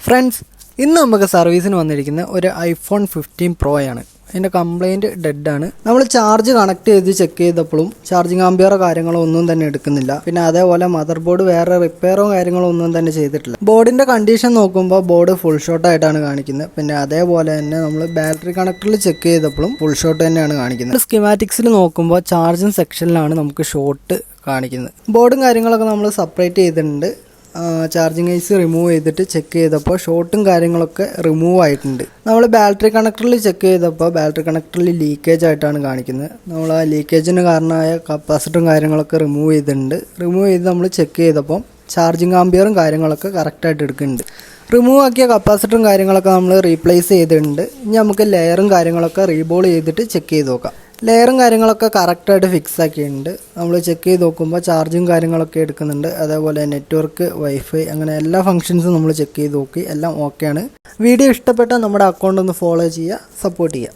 Friends, ഇന്ന് നമുക്ക് സർവീസിന് വന്നിരിക്കുന്ന ഒരു ഐഫോൺ 15 Pro ആണ്. അതിൻ്റെ കംപ്ലയിൻറ്റ് ഡെഡാണ്. നമ്മൾ ചാർജ് കണക്ട് ചെയ്ത് ചെക്ക് ചെയ്തപ്പോഴും ചാർജിങ് ആംബിയറോ കാര്യങ്ങളോ ഒന്നും തന്നെ എടുക്കുന്നില്ല. പിന്നെ അതേപോലെ മദർ ബോർഡ് വേറെ റിപ്പയറോ കാര്യങ്ങളോ ഒന്നും തന്നെ ചെയ്തിട്ടില്ല. ബോർഡിൻ്റെ കണ്ടീഷൻ നോക്കുമ്പോൾ ബോർഡ് ഫുൾ ഷോട്ട് ആയിട്ടാണ് കാണിക്കുന്നത്. പിന്നെ അതേപോലെ തന്നെ നമ്മൾ ബാറ്ററി കണക്ടറിൽ ചെക്ക് ചെയ്തപ്പോഴും ഫുൾ ഷോട്ട് തന്നെയാണ് കാണിക്കുന്നത്. സ്കീമാറ്റിക്സിൽ നോക്കുമ്പോൾ ചാർജിങ് സെക്ഷനിലാണ് നമുക്ക് ഷോട്ട് കാണിക്കുന്നത്. ബോർഡും കാര്യങ്ങളൊക്കെ നമ്മൾ സെപ്പറേറ്റ് ചെയ്തിട്ടുണ്ട്. ചാർജിങ് ഐസ് റിമൂവ് ചെയ്തിട്ട് ചെക്ക് ചെയ്തപ്പോൾ ഷോർട്ടും കാര്യങ്ങളൊക്കെ റിമൂവ് ആയിട്ടുണ്ട്. നമ്മൾ ബാറ്ററി കണക്ടറിൽ ചെക്ക് ചെയ്തപ്പോൾ ബാറ്ററി കണക്ടറിൽ ലീക്കേജ് ആയിട്ടാണ് കാണിക്കുന്നത്. നമ്മൾ ആ ലീക്കേജിന് കാരണമായ കപ്പാസിറ്ററും കാര്യങ്ങളൊക്കെ റിമൂവ് ചെയ്തിട്ടുണ്ട്. റിമൂവ് ചെയ്ത് നമ്മൾ ചെക്ക് ചെയ്തപ്പോൾ ചാർജിങ് ആംബിയറും കാര്യങ്ങളൊക്കെ കറക്റ്റായിട്ട് എടുക്കുന്നുണ്ട്. റിമൂവ് ആക്കിയ കപ്പാസിറ്ററും കാര്യങ്ങളൊക്കെ നമ്മൾ റീപ്ലേസ് ചെയ്തിട്ടുണ്ട്. ഇനി നമുക്ക് ലെയറും കാര്യങ്ങളൊക്കെ റീബോൾ ചെയ്തിട്ട് ചെക്ക് ചെയ്ത് നോക്കാം. ലെയറും കാര്യങ്ങളൊക്കെ കറക്റ്റായിട്ട് ഫിക്സ് ആക്കിയിട്ടുണ്ട്. നമ്മൾ ചെക്ക് ചെയ്ത് നോക്കുമ്പോൾ ചാർജും കാര്യങ്ങളൊക്കെ എടുക്കുന്നുണ്ട്. അതേപോലെ നെറ്റ്വർക്ക്, വൈഫൈ, അങ്ങനെ എല്ലാ ഫങ്ഷൻസും നമ്മൾ ചെക്ക് ചെയ്ത് നോക്കി. എല്ലാം ഓക്കെയാണ്. വീഡിയോ ഇഷ്ടപ്പെട്ടാൽ നമ്മുടെ അക്കൗണ്ട് ഒന്ന് ഫോളോ ചെയ്യുക, സപ്പോർട്ട് ചെയ്യുക.